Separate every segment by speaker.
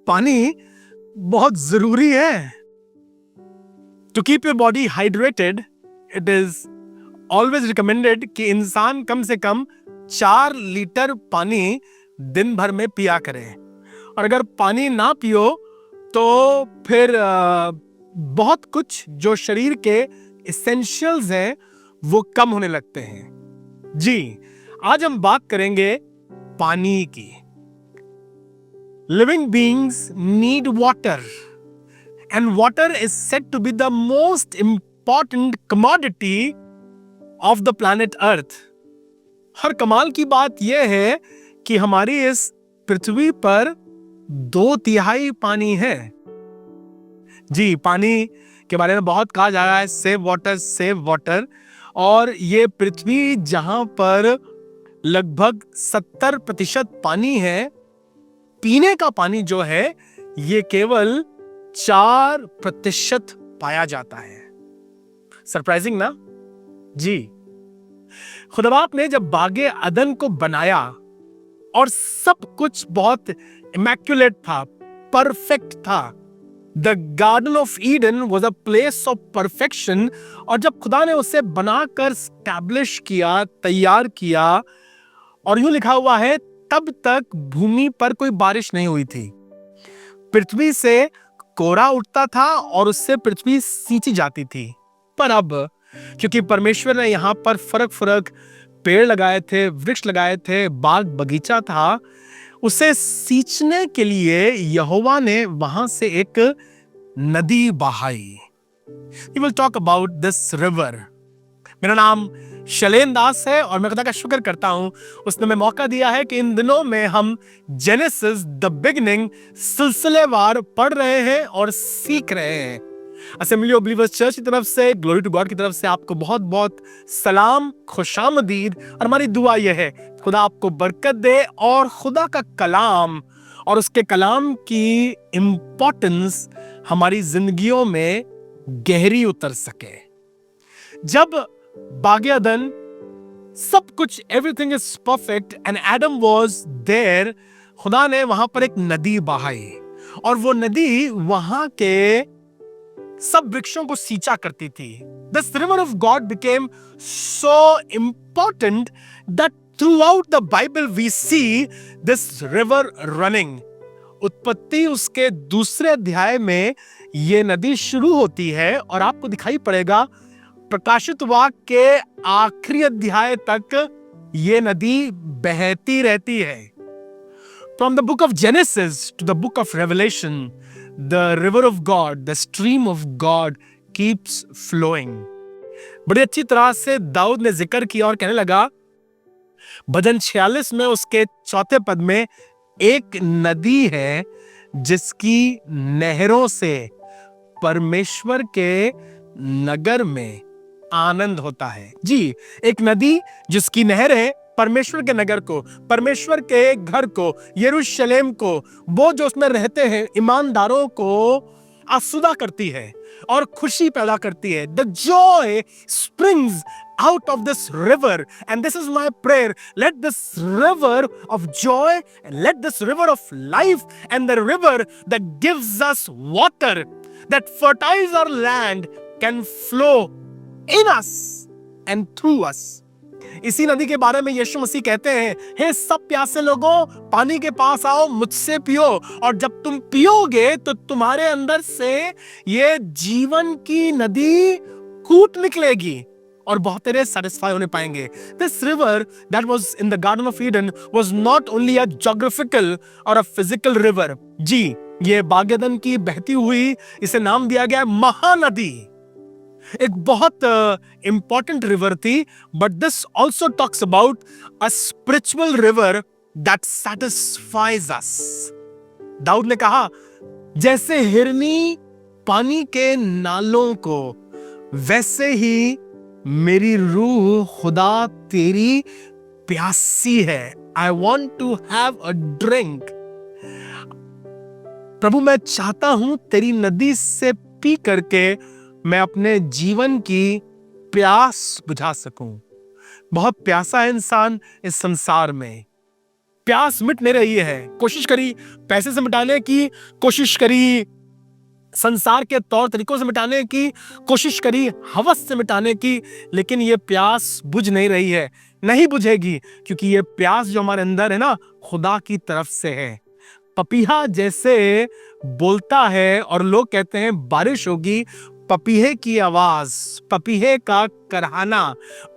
Speaker 1: पानी बहुत जरूरी है। To keep your body hydrated it is always recommended कि इंसान कम से कम 4 लीटर पानी दिन भर में पिया करे। और अगर पानी ना पियो तो फिर बहुत कुछ जो शरीर के एसेंशियल्स हैं वो कम होने लगते हैं। जी, आज हम बात करेंगे पानी की। Living beings need water and water is said to be the most important commodity of the planet Earth। हर कमाल की बात यह है कि हमारी इस पृथ्वी पर 2/3 पानी है। जी, पानी के बारे में बहुत कहा जा रहा है, सेव वाटर। और ये पृथ्वी जहां पर लगभग 70% पानी है, पीने का पानी जो है ये केवल 4% पाया जाता है। सरप्राइजिंग ना? जी, खुदावंद ने जब बागे अदन को बनाया और सब कुछ बहुत इमैक्युलेट था, परफेक्ट था। The garden of Eden was a place of perfection. और जब खुदा ने उसे बनाकर स्टैब्लिश किया, तैयार किया, और यूं लिखा हुआ है तब तक भूमि पर कोई बारिश नहीं हुई थी। पृथ्वी से कोरा उठता था और उससे पृथ्वी सींची जाती थी। पर अब क्योंकि परमेश्वर ने यहां पर फरक पेड़ लगाए थे, वृक्ष लगाए थे, बाग बगीचा था, उसे सींचने के लिए यहोवा ने वहां से एक नदी बहाई। We will talk about this river। मेरा नाम शैलेन दास है और मैं खुदा का शुक्र करता हूं उसने हमें मौका दिया है कि इन दिनों में हम जेनेसिस द बिगिनिंग सिलसिलेवार पढ़ रहे हैं और सीख रहे हैं। असेंबली ऑफ बिलीवर्स चर्च की तरफ से, ग्लोरी टू गॉड की तरफ से आपको बहुत बहुत सलाम, खुशामदीद। और हमारी दुआ यह है खुदा आपको बरकत दे और खुदा का कलाम और उसके कलाम की इंपॉर्टेंस हमारी जिंदगियों में गहरी उतर सके। जब बागे अदन सब कुछ, everything is perfect and Adam was there, खुदा ने वहां पर एक नदी बहाई और वो नदी वहां के सब वृक्षों को सींचा करती थी। This river of God became so important that throughout the Bible we see this river running। उत्पत्ति उसके 2 अध्याय में ये नदी शुरू होती है और आपको दिखाई पड़ेगा प्रकाशित वाक्य के आखिरी अध्याय तक ये नदी बहती रहती है। From the book of Genesis to the book of Revelation, the river of God, the stream of God keeps flowing। बड़ी अच्छी तरह से दाऊद ने जिक्र किया और कहने लगा, भजन 46 में उसके 4 पद में, एक नदी है जिसकी नहरों से परमेश्वर के नगर में आनंद होता है। जी, एक नदी जिसकी नहरें परमेश्वर के नगर को, परमेश्वर के घर को, यरूशलेम को, वो जो उसमें रहते हैं ईमानदारों को आसूदा करती है और खुशी पैदा करती है। The joy springs out of this river and this is my prayer, let this river of joy and let this river of life and the river that gives us water that fertilizes our land can flow in us and through us। इसी नदी के बारे में यीशु मसीह कहते हैं, हे सब प्यासे लोगों, पानी के पास आओ, मुझसे पियो, और जब तुम पियोगे तो तुम्हारे अंदर से ये जीवन की नदी कूट निकलेगी और बहुत तेरे satisfy होने पाएंगे। This river that was in the Garden of Eden was not only a geographical or a physical river। जी, ये बागेदन की बहती हुई, इसे नाम दिया गया महानदी। एक बहुत इंपॉर्टेंट रिवर थी, but this also talks about a spiritual river that satisfies us. दाऊद ने कहा, जैसे हिरनी पानी के नालों को, वैसे ही मेरी रूह खुदा तेरी प्यासी है। I want to have a drink. प्रभु, मैं चाहता हूं तेरी नदी से पी करके मैं अपने जीवन की प्यास बुझा सकूं। बहुत प्यासा है इंसान इस संसार में, प्यास मिट नहीं रही है। कोशिश करी पैसे से मिटाने की, कोशिश करी संसार के तौर तरीकों से मिटाने की, कोशिश करी हवस से मिटाने की, लेकिन ये प्यास बुझ नहीं रही है, नहीं बुझेगी, क्योंकि ये प्यास जो हमारे अंदर है ना, खुदा की तरफ से है। पपीहा जैसे बोलता है और लोग कहते हैं बारिश होगी, पपीहे की आवाज, पपीहे का करहाना,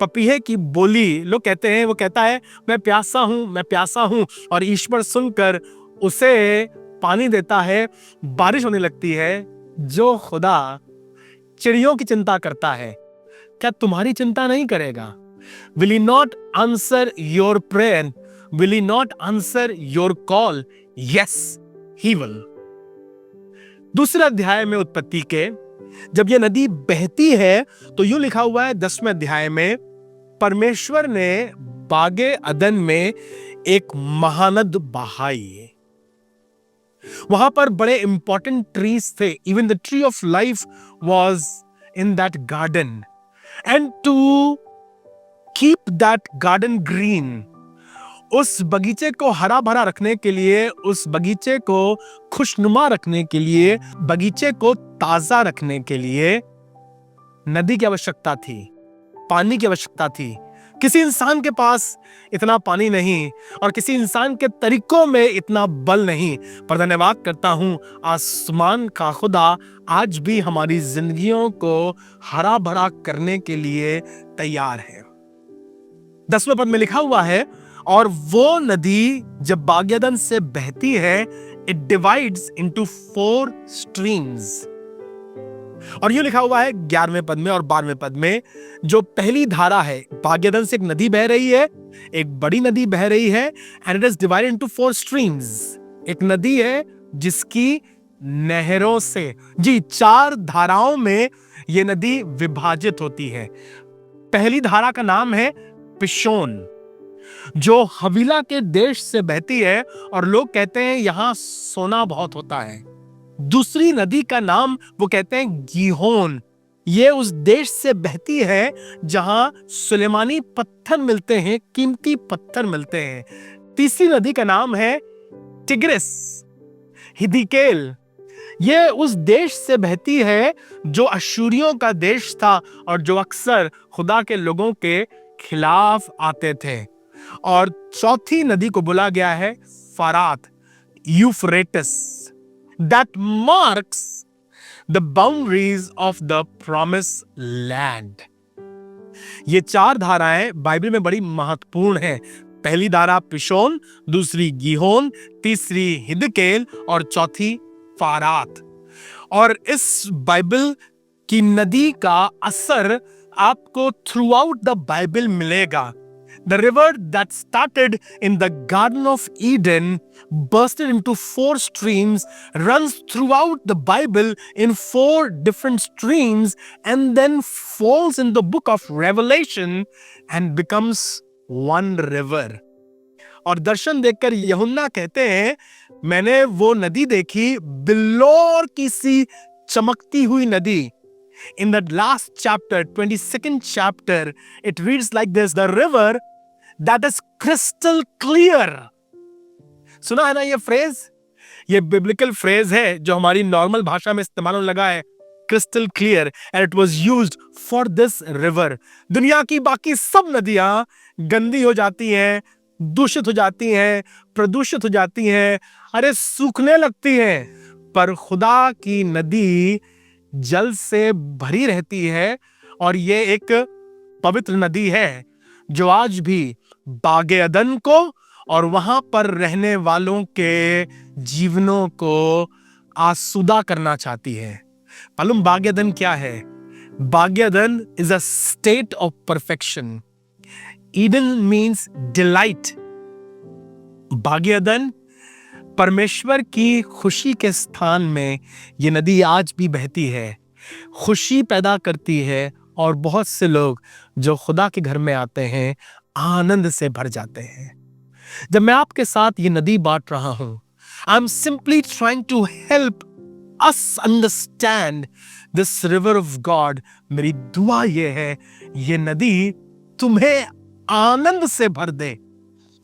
Speaker 1: पपीहे की बोली, लोग कहते हैं, वो कहता है मैं प्यासा हूं, मैं प्यासा हूं, और ईश्वर सुनकर उसे पानी देता है, बारिश होने लगती है। जो खुदा चिड़ियों की चिंता करता है, क्या तुम्हारी चिंता नहीं करेगा? Will he not answer your prayer? Will he not answer your call? Yes, he will. दूसरे अध्याय में उत्पत्ति के जब यह नदी बहती है तो यूं लिखा हुआ है 10वें अध्याय में, परमेश्वर ने बागे अदन में एक महानद बहाई। वहां पर बड़े इंपॉर्टेंट ट्रीज थे। Even the tree of life was in that garden, and to keep that garden green, उस बगीचे को हरा भरा रखने के लिए, उस बगीचे को खुशनुमा रखने के लिए, बगीचे को ताजा रखने के लिए नदी की आवश्यकता थी, पानी की आवश्यकता थी। किसी इंसान के पास इतना पानी नहीं और किसी इंसान के तरीकों में इतना बल नहीं, पर धन्यवाद करता हूं आसमान का खुदा आज भी हमारी जिंदगियों को हरा भरा करने के लिए तैयार है। 10वें पद में लिखा हुआ है, और वो नदी जब बाग्यदन से बहती है, इट डिवाइड्स इनटू 4 स्ट्रीम्स। और यूं लिखा हुआ है 11वें पद में और 12वें पद में, जो पहली धारा है, बाग्यदन से एक नदी बह रही है, एक बड़ी नदी बह रही है, and it is divided into 4 streams. एक नदी है जिसकी नहरों से, जी 4 धाराओं में यह नदी विभाजित होती है। पहली धारा का नाम है पिशोन, जो हवीला के देश से बहती है और लोग कहते हैं यहां सोना बहुत होता है। दूसरी नदी का नाम वो कहते हैं गीहोन, ये उस देश से बहती है जहां सुलेमानी पत्थर मिलते हैं, कीमती पत्थर मिलते हैं। तीसरी नदी का नाम है टिग्रिस, हिदीकेल, ये उस देश से बहती है जो अशूरियों का देश था और जो अक्सर खुदा के लोगों के खिलाफ आते थे। और चौथी नदी को बोला गया है फरात, Euphrates, that marks the boundaries of the promised land. ये 4 धाराएं बाइबल में बड़ी महत्वपूर्ण हैं। पहली धारा पिशोन, दूसरी गीहोन, तीसरी हिदकेल और चौथी फारात। और इस बाइबल की नदी का असर आपको थ्रू आउट द बाइबल मिलेगा। The river that started in the Garden of Eden, bursted into 4 streams, runs throughout the Bible in 4 different streams, and then falls in the book of Revelation and becomes one river. और दर्शन देखकर यूहन्ना कहते हैं, मैंने वो नदी देखी, बिल्लोर की सी चमकती हुई नदी। In the last chapter, 22nd chapter, it reads like this: the river that is crystal clear. सुना है ना ये फ्रेज? ये बिब्लिकल फ्रेज है जो हमारी नॉर्मल भाषा में इस्तेमाल होने लगा है, crystal clear, and it was used for this river. दुनिया की बाकी सब नदियां गंदी हो जाती हैं, दूषित हो जाती हैं, प्रदूषित हो जाती हैं, अरे सूखने लगती हैं, पर खुदा की नदी जल से भरी रहती है। और ये एक पवित्र नदी है जो आज भी बागे अदन को और वहां पर रहने वालों के जीवनों को आसूदा करना चाहती है। मालूम बागे अदन क्या है? बागे अदन is a state of perfection. Eden means delight. बागे अदन परमेश्वर की खुशी के स्थान में ये नदी आज भी बहती है, खुशी पैदा करती है, और बहुत से लोग जो खुदा के घर में आते हैं आनंद से भर जाते हैं। जब मैं आपके साथ ये नदी बांट रहा हूं, I am simply trying to help us understand this river of God. मेरी दुआ ये है, ये नदी तुम्हें आनंद से भर दे,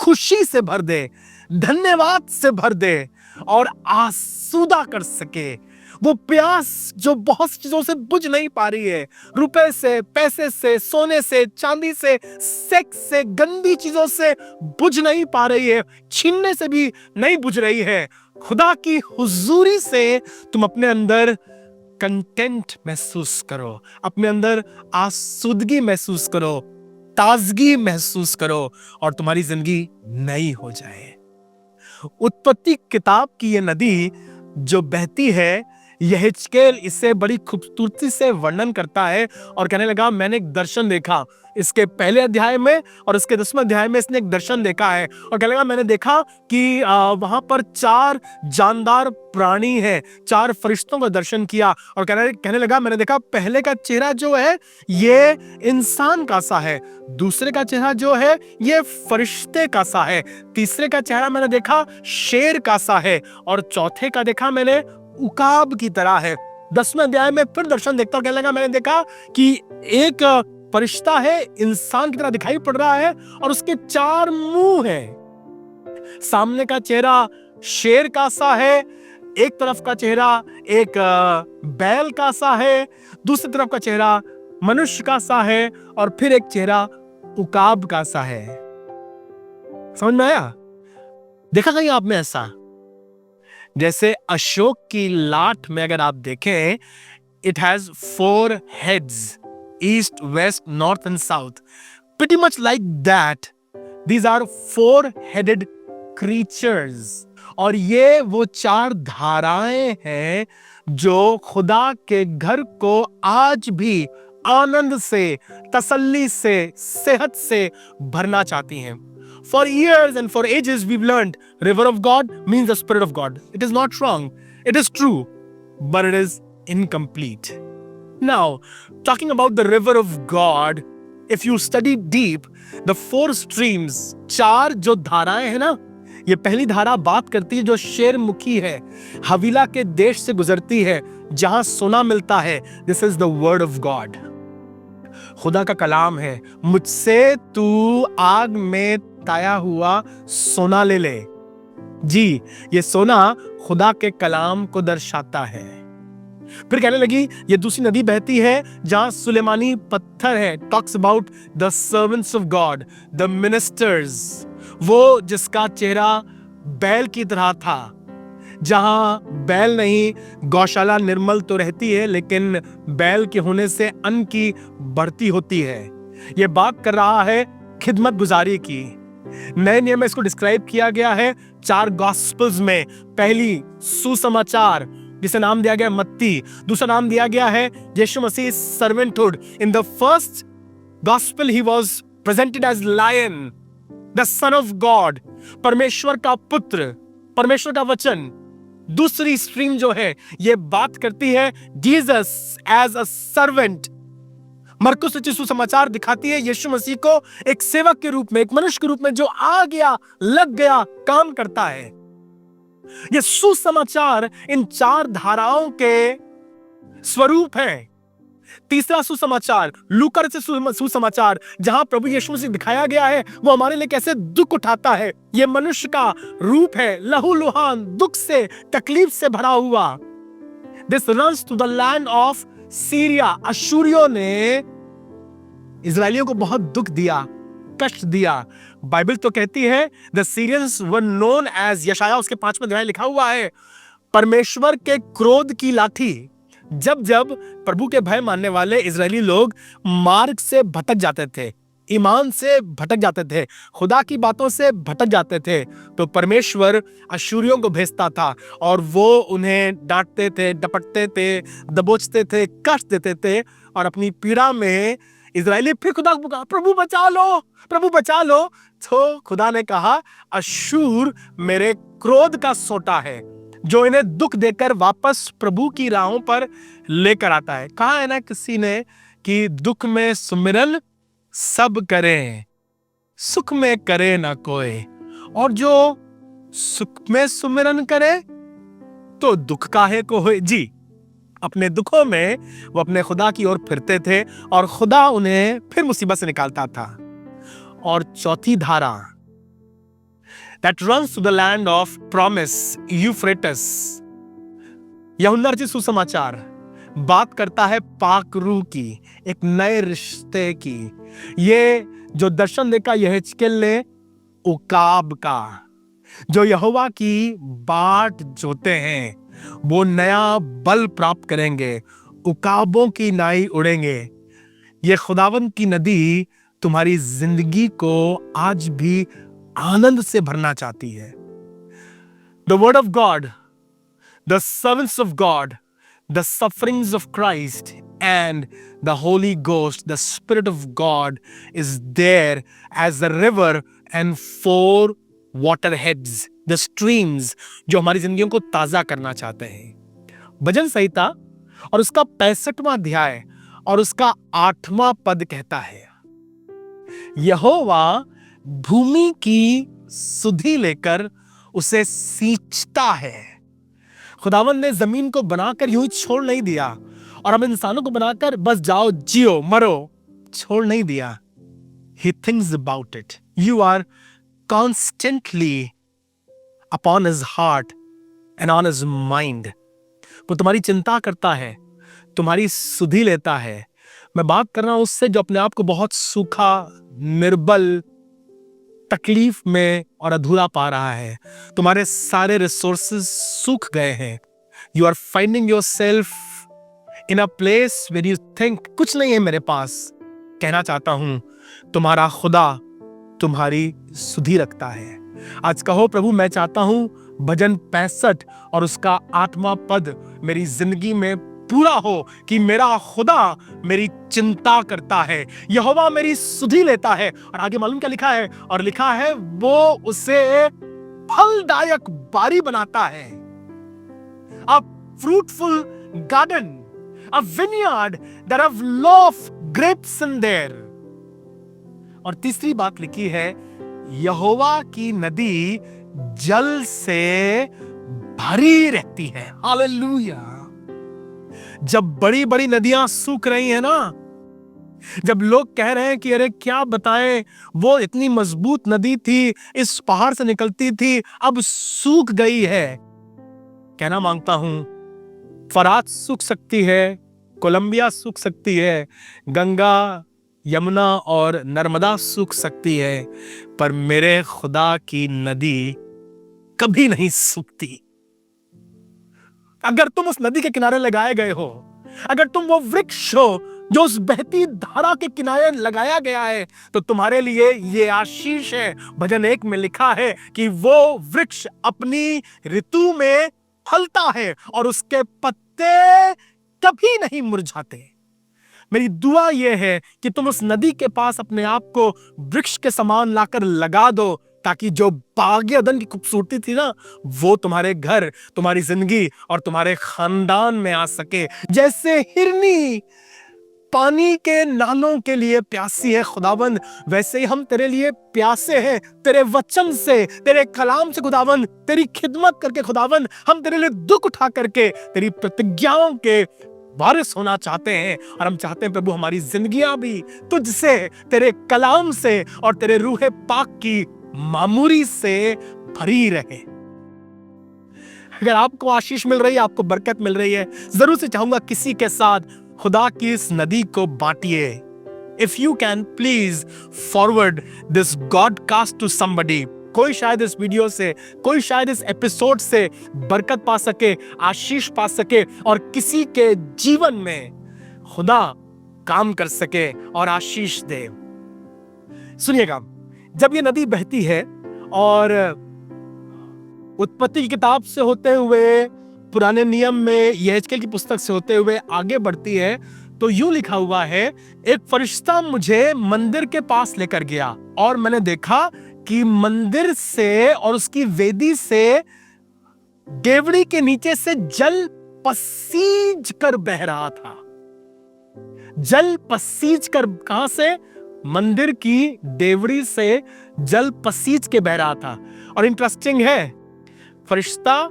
Speaker 1: खुशी से भर दे, धन्यवाद से भर दे और आसूदा कर सके। वो प्यास जो बहुत चीजों से बुझ नहीं पा रही है, रुपए से, पैसे से, सोने से, चांदी से, सेक्स से, गंदी चीजों से बुझ नहीं पा रही है, छीनने से भी नहीं बुझ रही है। खुदा की हुजूरी से तुम अपने अंदर कंटेंट महसूस करो, अपने अंदर आसूदगी महसूस करो, ताजगी महसूस करो और तुम्हारी जिंदगी नई हो जाए। उत्पत्ति किताब की ये नदी जो बहती है, यहेजकेल इसे बड़ी खूबसूरती से वर्णन करता है और कहने लगा मैंने एक दर्शन देखा। इसके पहले अध्याय में और इसके 10वें अध्याय में इसने एक दर्शन देखा है और कहने लगा मैंने देखा कि वहां पर 4 जानदार प्राणी हैं, 4 फरिश्तों का दर्शन किया और कहने लगा मैंने देखा पहले का चेहरा जो है ये इंसान का सा है, दूसरे का चेहरा जो है ये फरिश्ते का सा है, तीसरे का चेहरा मैंने देखा शेर का सा है और चौथे का देखा मैंने उकाब की तरह है। 10वें अध्याय में फिर दर्शन देखता हूं, कहने लगा मैंने देखा कि एक फरिश्ता है, इंसान की तरह दिखाई पड़ रहा है और उसके 4 मुंह हैं। सामने का चेहरा शेर का सा है, एक तरफ का चेहरा एक बैल का सा है, दूसरी तरफ का चेहरा मनुष्य का सा है और फिर एक चेहरा उकाब का सा है। समझ में आया? देखा कहीं आप में ऐसा? जैसे अशोक की लाठ में अगर आप देखें, it has 4 heads, east, west, north and south. Pretty much like that these are 4-headed creatures। और ये वो 4 धाराएं हैं जो खुदा के घर को आज भी आनंद से, तसल्ली से, सेहत से भरना चाहती हैं। For years and for ages we've learned river of God means the Spirit of God. It is not wrong. It is true, but it is incomplete. Now, talking about the river of God, if you study deep, the 4 streams, 4 जो धाराएं हैं ना, ये पहली धारा बात करती है जो शेरमुखी है, हवीला के देश से गुजरती है जहां सोना मिलता है। This is the word of God. खुदा का कलाम है, मुझसे तू आग में ताया हुआ सोना ले ले। जी, ये सोना खुदा के कलाम को दर्शाता है। फिर कहने लगी ये दूसरी नदी बहती है जहां सुलेमानी पत्थर है। Talks about the servants of God, the ministers, वो जिसका चेहरा बैल की तरह था। जहां बैल नहीं, गौशाला निर्मल तो रहती है लेकिन बैल के होने से अन्न की बढ़ती होती है। यह बात कर रहा है खिदमत गुजारी की। नए नियम में इसको डिस्क्राइब किया गया है 4 गॉस्पेल्स में। पहली सुसमाचार जिसे नाम दिया गया मत्ती, दूसरा नाम दिया गया है यीशु मसीह servanthood. In the first gospel he was presented as lion, the son of God, परमेश्वर का पुत्र, परमेश्वर का वचन। दूसरी स्ट्रीम जो है ये बात करती है जीसस एज अ सर्वेंट। मरकुस रचित सुसमाचार दिखाती है यीशु मसीह को एक सेवक के रूप में, एक मनुष्य के रूप में जो आ गया, लग गया, काम करता है। ये सुसमाचार इन 4 धाराओं के स्वरूप है। तीसरा सुसमाचार लूका रचित सुसमाचार, जहां प्रभु यीशु मसीह दिखाया गया है वो हमारे लिए कैसे दुख उठाता है। ये मनुष्य का रूप है, लहूलुहान, दुख से, तकलीफ से भरा हुआ। This runs to the land of Syria. अशूरियों ने इजरायलियों को बहुत दुख दिया, कष्ट दिया। बाइबल तो कहती है the Syrians were known as, यशाया उसके 5वें अध्याय लिखा हुआ है, परमेश्वर के क्रोध की लाठी। जब जब प्रभु के भय मानने वाले इजरायली लोग मार्ग से भटक जाते थे, ईमान से भटक जाते थे, खुदा की बातों से भटक जाते थे, तो परमेश्वर अशूरियों को भेजता था और वो उन्हें डांटते थे, डपटते थे, दबोचते थे, कष्ट देते थे और अपनी पीड़ा में इजरायली फिर खुदा को पुकारा, प्रभु बचा लो, प्रभु बचा लो। तो खुदा ने कहा अशूर मेरे क्रोध का सोटा है जो इन्हें दुख देकर वापस प्रभु की राहों पर लेकर आता है। कहा है ना किसी ने कि दुख में सुमिरन सब करें, सुख में करे ना कोई, और जो सुख में सुमिरन करे तो दुख काहे को होए। जी, अपने दुखों में वो अपने खुदा की ओर फिरते थे और खुदा उन्हें फिर मुसीबत से निकालता था। और चौथी धारा that runs to the land of promise, Euphrates. यूहन्ना रचित सुसमाचार बात करता है पाक रूह की, एक नए रिश्ते की। ये जो दर्शन देखा यहेजकेल ने उकाब का, जो यहोवा की बाट जोते हैं वो नया बल प्राप्त करेंगे, उकाबों की नाई उड़ेंगे। ये खुदावंद की नदी तुम्हारी जिंदगी को आज भी आनंद से भरना चाहती है। The word of God, the servants of God, the sufferings of Christ and the Holy Ghost, the Spirit of God is there as the river and four waterheads, the streams, जो हमारी जिंदगियों को ताजा करना चाहते हैं। भजन संहिता और उसका 65वां अध्याय और उसका 8वां पद कहता है, यहोवा भूमि की सुधि लेकर उसे सींचता है। खुदावंद ने जमीन को बनाकर यूं ही छोड़ नहीं दिया और हम इंसानों को बनाकर बस जाओ जियो मरो छोड़ नहीं दिया। He thinks about it. You are constantly upon his heart and on his mind. वो तुम्हारी चिंता करता है, तुम्हारी सुधि लेता है। मैं बात कर रहा हूं उससे जो अपने आप को बहुत सूखा, निर्बल, तकलीफ में और अधूरा पा रहा है। तुम्हारे सारे रिसोर्सेज सूख गए हैं। You are finding your self in a place where you think कुछ नहीं है मेरे पास। कहना चाहता हूं तुम्हारा खुदा तुम्हारी सुधि रखता है। आज कहो प्रभु मैं चाहता हूं भजन 65 और उसका 8वां पद मेरी जिंदगी में पूरा हो कि मेरा खुदा मेरी चिंता करता है, यहोवा मेरी सुधि लेता है। और आगे मालूम क्या लिखा है? और लिखा है वो उसे फलदायक बारी बनाता है। अ fruitful garden, a vineyard that have loaf grapes in their. और तीसरी बात लिखी है यहोवा की नदी जल से भरी रहती है। हालेलुया। जब बड़ी बड़ी नदियां सूख रही हैं ना, जब लोग कह रहे हैं कि अरे क्या बताएं वो इतनी मजबूत नदी थी, इस पहाड़ से निकलती थी, अब सूख गई है। कहना मांगता हूं फरात सूख सकती है, कोलंबिया सूख सकती है, गंगा, यमुना और नर्मदा सूख सकती है, पर मेरे खुदा की नदी कभी नहीं सूखती। अगर तुम उस नदी के किनारे लगाए गए हो, अगर तुम वो वृक्ष हो जो उस बहती धारा के किनारे लगाया गया है, तो तुम्हारे लिए ये आशीष है। भजन 1 में लिखा है कि वो वृक्ष अपनी ऋतु में फलता है और उसके पत्ते कभी नहीं मुरझाते। मेरी दुआ यह है कि तुम उस नदी के पास अपने आप को वृक्ष के समान लाकर लगा दो, ताकि जो बागे अदन की खूबसूरती थी ना, वो तुम्हारे घर, तुम्हारी जिंदगी और तुम्हारे खानदान में आ सके। जैसे हिरनी पानी के नालों के लिए प्यासी है खुदावंद, वैसे ही हम तेरे लिए प्यासे हैं। तेरे वचन से, तेरे कलाम से खुदावंद, तेरी खिदमत करके खुदावंद, हम तेरे लिए दुख उठा करके तेरी प्रतिज्ञाओं के वारिस होना चाहते हैं। और हम चाहते हैं प्रभु हमारी जिंदगियां भी तुझसे, तेरे कलाम से और तेरे रूह पाक की मामूरी से भरी रहे। अगर आपको आशीष मिल रही है, आपको बरकत मिल रही है, जरूर से चाहूंगा किसी के साथ खुदा की इस नदी को बांटिए। If you can please forward this godcast to somebody. कोई शायद इस वीडियो से, कोई शायद इस एपिसोड से बरकत पा सके, आशीष पा सके और किसी के जीवन में खुदा काम कर सके और आशीष दे। सुनिएगा, जब ये नदी बहती है और उत्पत्ति की किताब से होते हुए, पुराने नियम में यहेजकेल की पुस्तक से होते हुए आगे बढ़ती है, तो यूं लिखा हुआ है, एक फरिश्ता मुझे मंदिर के पास लेकर गया और मैंने देखा कि मंदिर से और उसकी वेदी से देवड़ी के नीचे से जल पसीज कर बह रहा था। जल पसीज कर, कहां से? मंदिर की देवड़ी से जल पसीज के बह रहा था। और इंटरेस्टिंग है, फरिश्ता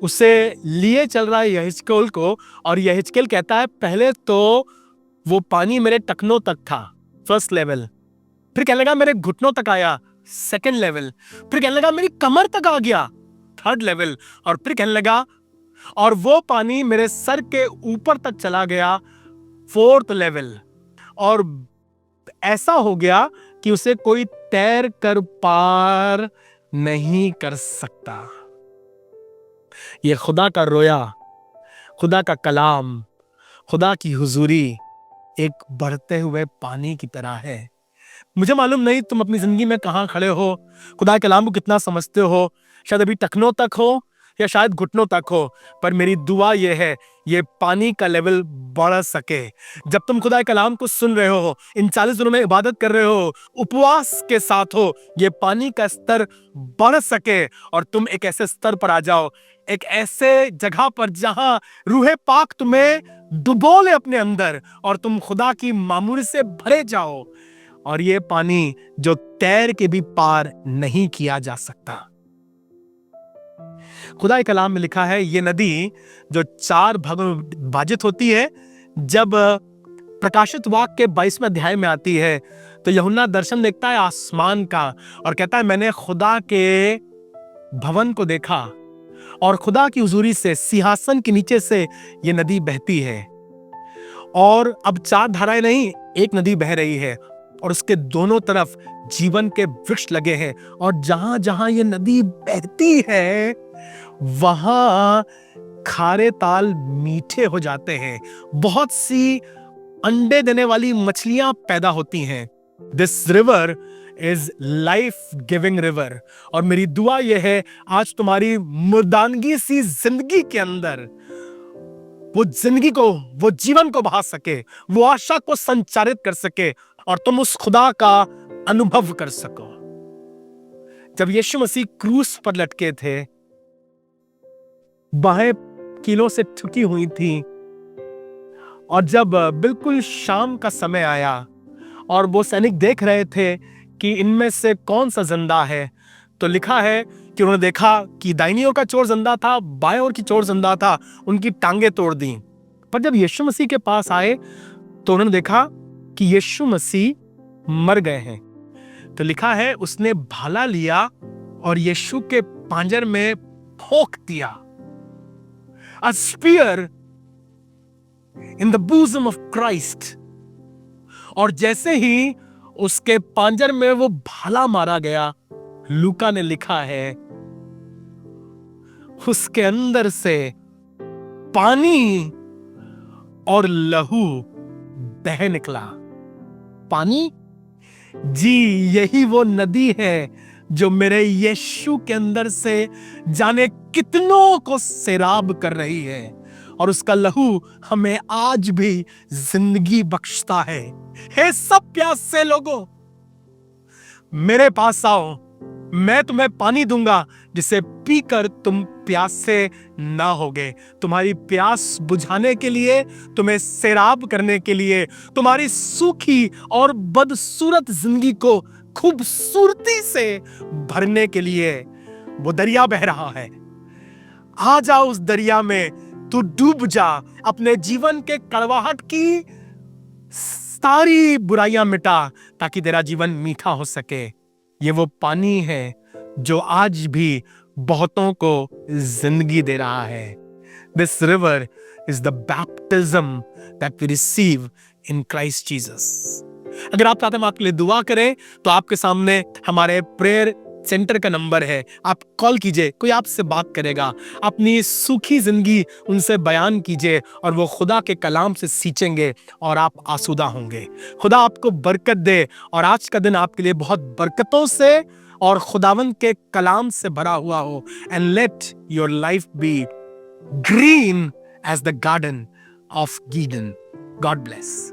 Speaker 1: उसे लिए चल रहा है यहेजकेल को, और यहेजकेल कहता है पहले तो वो पानी मेरे टखनों तक था, फर्स्ट लेवल, फिर कहने लगा मेरे घुटनों तक आया, सेकेंड लेवल, फिर कहने लगा मेरी कमर तक आ गया, थर्ड लेवल, और फिर कहने लगा और वो पानी मेरे सर के ऊपर तक चला गया, फोर्थ लेवल, और ऐसा हो गया कि उसे कोई तैर कर पार नहीं कर सकता। ये खुदा का रोया, खुदा का कलाम, खुदा की हुजूरी एक बढ़ते हुए पानी की तरह है। मुझे मालूम नहीं तुम अपनी जिंदगी में कहां खड़े हो, खुदा के कलाम को कितना समझते हो, शायद अभी टखनों तक हो या शायद घुटनों तक हो, पर मेरी दुआ यह है ये पानी का लेवल बढ़ सके। जब तुम खुदा के कलाम को सुन रहे हो, इन 40 दिनों में इबादत कर रहे हो, उपवास के साथ हो, ये पानी का स्तर बढ़ सके और तुम एक ऐसे स्तर पर आ जाओ, एक ऐसे जगह पर जहां रूहे पाक तुम्हें डुबो ले अपने अंदर और तुम खुदा की मामूरी से भरे जाओ, और ये पानी जो तैर के भी पार नहीं किया जा सकता। खुदा के कलाम में लिखा है ये नदी जो 4 भागों में विभाजित होती है, जब प्रकाशित वाक्य के 22वें अध्याय में आती है तो यूहन्ना दर्शन देखता है आसमान का और कहता है मैंने खुदा के भवन को देखा और खुदा की हुजूरी से सिंहासन के नीचे से ये नदी बहती है, और अब 4 धाराएं नहीं, एक नदी बह रही है और उसके दोनों तरफ जीवन के वृक्ष लगे हैं, और जहां जहां ये नदी बहती है वहां खारे ताल मीठे हो जाते हैं, बहुत सी अंडे देने वाली मछलियां पैदा होती हैं। This river is life giving river, और मेरी दुआ यह है आज तुम्हारी मुर्दानगी सी जिंदगी के अंदर वो जिंदगी को, वो जीवन को बहा सके, वो आशा को संचारित कर सके और तुम उस खुदा का अनुभव कर सको। जब यीशु मसीह क्रूस पर लटके थे, बाहें कीलों से ठुकी हुई थी, और जब बिल्कुल शाम का समय आया और वो सैनिक देख रहे थे कि इनमें से कौन सा जिंदा है, तो लिखा है कि उन्होंने देखा कि दाहिनी ओर का चोर जिंदा था, बाएं ओर की चोर जिंदा था, उनकी टांगे तोड़ दी। पर जब यीशु मसीह के पास आए तो उन्होंने देखा कि यीशु मसीह मर गए हैं। तो लिखा है उसने भाला लिया और यीशु के पांजर में ठोक दिया, a spear in the bosom of Christ, और जैसे ही उसके पांजर में वो भाला मारा गया, लूका ने लिखा है उसके अंदर से पानी और लहू बह निकला। पानी, जी यही वो नदी है जो मेरे यीशु के अंदर से जाने कितनों को सैराब कर रही है, और उसका लहू हमें आज भी जिंदगी बख्शता है। हे सब प्यासे लोगों, मेरे पास आओ, मैं तुम्हें पानी दूंगा जिसे पीकर तुम प्यासे ना होगे। तुम्हारी प्यास बुझाने के लिए, तुम्हें सैराब करने के लिए, तुम्हारी सूखी और बदसूरत जिंदगी को खूबसूरती से भरने के लिए वो दरिया बह रहा है। आ जा उस दरिया में, तू डूब जा, अपने जीवन के कड़वाहट की सारी बुराइयां मिटा ताकि तेरा जीवन मीठा हो सके। ये वो पानी है जो आज भी बहुतों को जिंदगी दे रहा है। This river is the baptism that we receive in Christ Jesus. अगर आप चाहते हैं हम आपके लिए दुआ करें तो आपके सामने हमारे प्रेयर सेंटर का नंबर है, आप कॉल कीजिए, कोई आपसे बात करेगा। अपनी सूखी जिंदगी उनसे बयान कीजिए और वो खुदा के कलाम से सींचेंगे और आप आसूदा होंगे। खुदा आपको बरकत दे और आज का दिन आपके लिए बहुत बरकतों से और खुदावंद के कलाम से भरा हुआ हो। And let your life be green as the garden of Gideon. God bless.